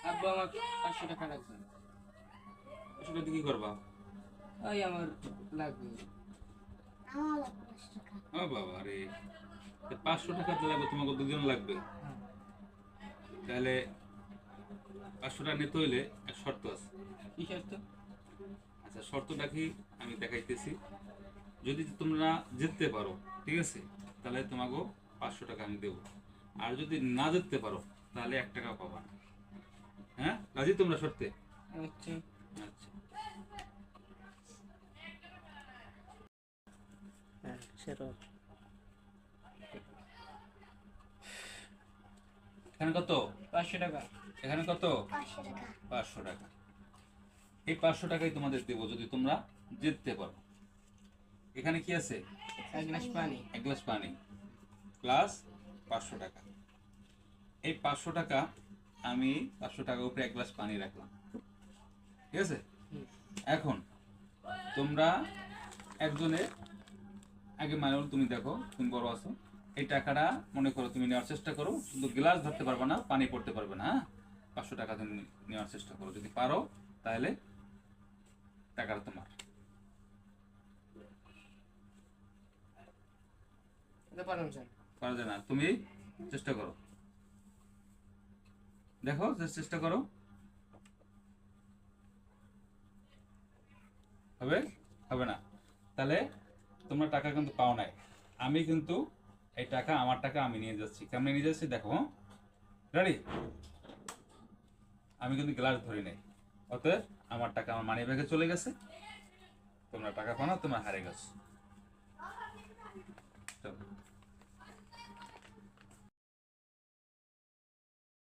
আব্বু আমার 500 টাকা রাখছেন। 500 টাকা দিয়ে কি করবা? ওই আমার লাগবে। আমার লাগবে 5 টাকা। ও বাবা রে, 500 টাকা লাগবে তোমাকে, দুজন লাগবে। হ্যাঁ। তাহলে 500 টাকা নিতে হইলে এক শর্ত আছে। কি শর্ত? আচ্ছা, শর্তটা কি আমি দেখাইতেছি। যদি তোমরা জিততে পারো, ঠিক আছে, তাহলে তোমাকে 500 টাকা আমি দেবো। আর যদি না জিততে পারো তাহলে 1 টাকা পাবা না। হ্যাঁ, রাজি তোমরা শর্তে? আচ্ছা। আচ্ছা, হ্যাঁ সেটা। এখানে কত? 500 টাকা। এখানে কত? 500 টাকা। 500 টাকা। এই 500 টাকাই তোমাদের দেবো যদি তোমরা জিততে পারো। এখানে কি আছে? এক গ্লাস পানি। 1 গ্লাস পানি প্লাস 500 টাকা। এই 500 টাকা আমি 500 টাকার উপরে 1 গ্লাস পানি রাখলাম, ঠিক আছে? হুম। এখন তোমরা একজনে আগে মাইনুল, তুমি দেখো, তুমি বড় আছো, এই টাকাটা মনে করো তুমি নেওয়ার চেষ্টা করো, শুধু গ্লাস ধরতে পারবে না, পানি পড়তে পারবে না। হ্যাঁ, 500 টাকা তুমি নেওয়ার চেষ্টা করো, যদি পারো তাহলে টাকাটা তোমার। এটা পারেন স্যার। পারা যায় না, তুমি চেষ্টা করো, দেখো চেষ্টা করো। হবে? হবে না? তাহলে তোমরা টাকা কিন্তু পাও নাই। আমি কিন্তু এই টাকা, আমার টাকা আমি নিয়ে যাচ্ছি। কেমন নিয়ে যাচ্ছি দেখো। রেডি? আমি কিন্তু গ্লাস ধরি নাই, অতএব আমার টাকা আমার মানি ব্যাগে চলে গেছে। তোমরা টাকা পাও না, তোমরা হারে গেছো। চলো।